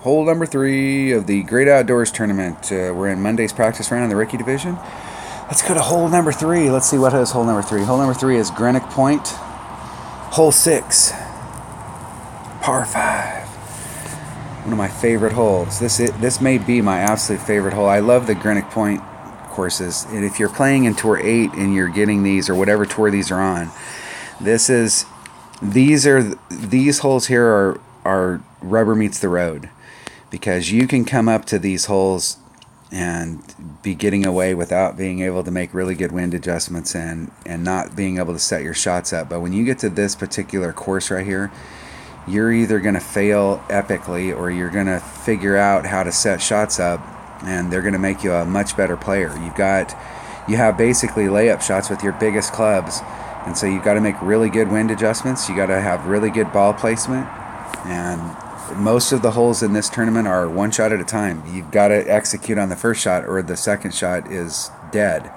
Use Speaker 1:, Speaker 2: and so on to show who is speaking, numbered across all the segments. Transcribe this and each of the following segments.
Speaker 1: Hole number 3 of the Great Outdoors Tournament. We're in Monday's practice round in the Rookie Division. Let's go to hole number 3. Let's see what is hole number 3. Hole number 3 is Greenock Point. Hole 6, par 5. One of my favorite holes. This may be my absolute favorite hole. I love the Greenock Point courses. And if you're playing in Tour 8 and you're getting these, or whatever tour these are on, these holes here are rubber meets the road, because you can come up to these holes and be getting away without being able to make really good wind adjustments and not being able to set your shots up. But when you get to this particular course right here, you're either going to fail epically or you're going to figure out how to set shots up, and they're going to make you a much better player. You have basically layup shots with your biggest clubs, and so you've got to make really good wind adjustments. You got to have really good ball placement, and most of the holes in this tournament are one shot at a time. You've got to execute on the first shot or the second shot is dead.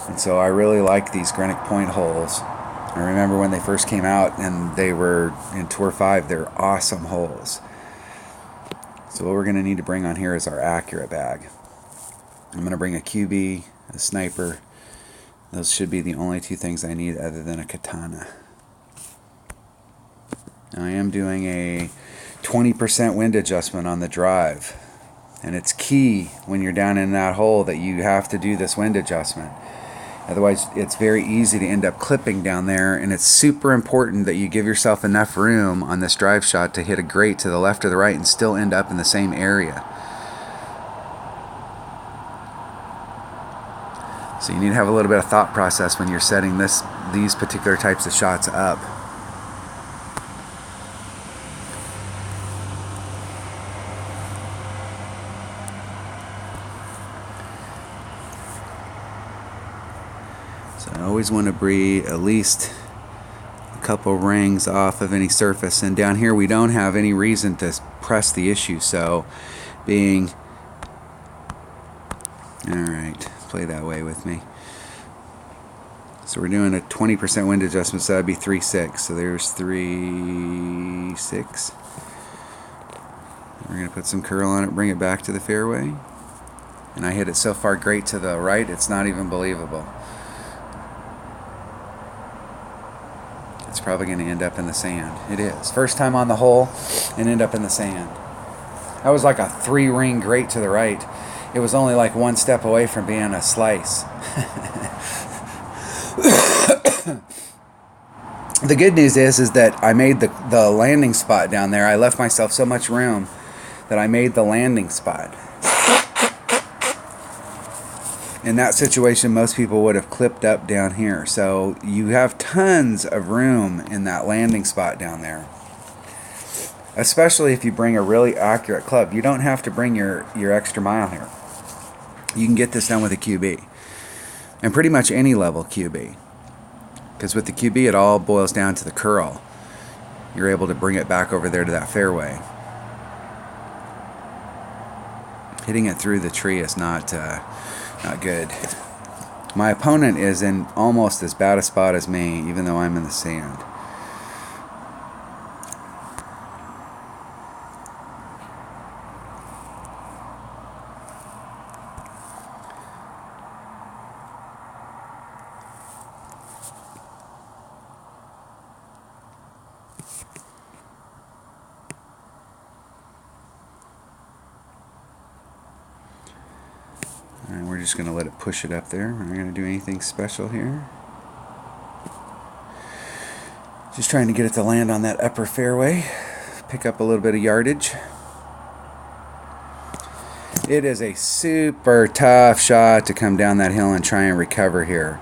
Speaker 1: And so I really like these Greenock Point holes. I remember when they first came out and they were in Tour 5, they're awesome holes. So what we're going to need to bring on here is our Accurate bag. I'm going to bring a QB, a sniper. Those should be the only two things I need other than a katana. Now I am doing a 20% wind adjustment on the drive. And it's key when you're down in that hole that you have to do this wind adjustment. Otherwise, it's very easy to end up clipping down there, and it's super important that you give yourself enough room on this drive shot to hit a grate to the left or the right and still end up in the same area. So you need to have a little bit of thought process when you're setting these particular types of shots up. So I always want to breathe at least a couple rings off of any surface. And down here we don't have any reason to press the issue. So alright, play that way with me. So we're doing a 20% wind adjustment, so that'd be 3-6. So there's 3-6. We're going to put some curl on it, bring it back to the fairway. And I hit it so far great to the right, it's not even believable. It's probably going to end up in the sand. It is. First time on the hole and end up in the sand. That was like a 3-ring grate to the right. It was only like one step away from being a slice. The good news is that I made the landing spot down there. I left myself so much room that I made the landing spot. In that situation, most people would have clipped up down here. So you have tons of room in that landing spot down there. Especially if you bring a really accurate club. You don't have to bring your extra mile here. You can get this done with a QB. And pretty much any level QB. Because with the QB, it all boils down to the curl. You're able to bring it back over there to that fairway. Hitting it through the tree is not good. My opponent is in almost as bad a spot as me, even though I'm in the sand. And we're just going to let it push it up there. We're not going to do anything special here. Just trying to get it to land on that upper fairway. Pick up a little bit of yardage. It is a super tough shot to come down that hill and try and recover here.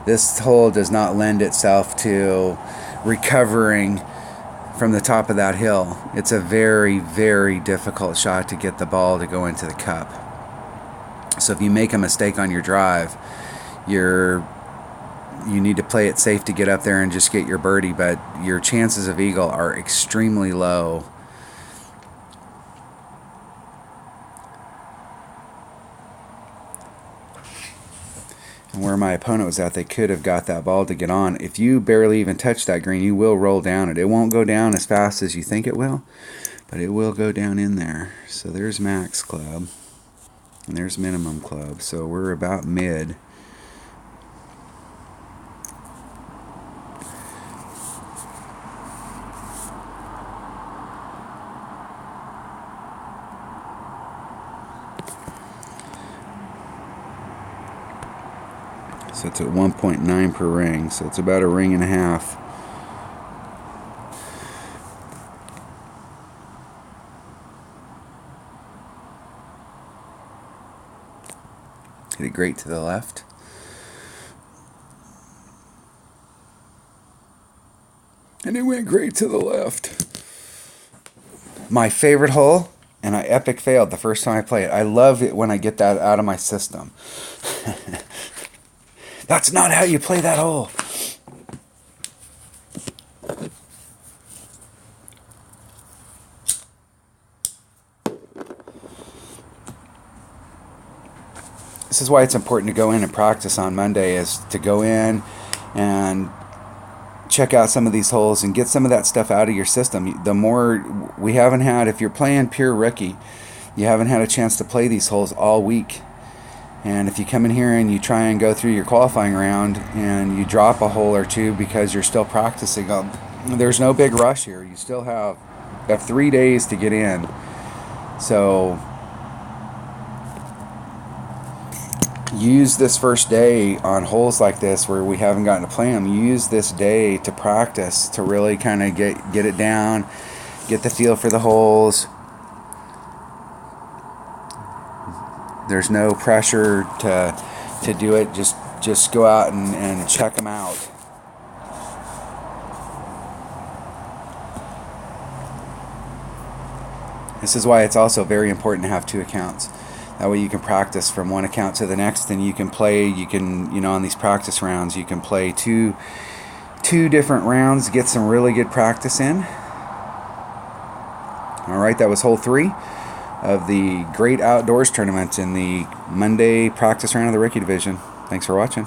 Speaker 1: This hole does not lend itself to recovering from the top of that hill. It's a very, very difficult shot to get the ball to go into the cup. So if you make a mistake on your drive, you need to play it safe to get up there and just get your birdie, but your chances of eagle are extremely low. And where my opponent was at, they could have got that ball to get on. If you barely even touch that green, you will roll down it. It won't go down as fast as you think it will, but it will go down in there. So there's max club, and there's minimum club. So we're about mid. So it's at 1.9 per ring, so it's about a ring and a half. Hit it great to the left. And it went great to the left. My favorite hole, and I epic failed the first time I play it. I love it when I get that out of my system. That's not how you play that hole. This is why it's important to go in and practice on Monday, is to go in and check out some of these holes and get some of that stuff out of your system. The more we haven't had, if you're playing pure rookie, you haven't had a chance to play these holes all week. And if you come in here and you try and go through your qualifying round and you drop a hole or two because you're still practicing them, there's no big rush here. You still have 3 days to get in. So use this first day on holes like this where we haven't gotten to play them. Use this day to practice, to really kind of get it down, get the feel for the holes. There's no pressure to do it. Just go out and check them out. This is why it's also very important to have 2 accounts. That way you can practice from one account to the next, and you can play, on these practice rounds, you can play two different rounds, get some really good practice in. All right, that was hole 3 of the Great Outdoors Tournament in the Monday practice round of the Rookie Division. Thanks for watching.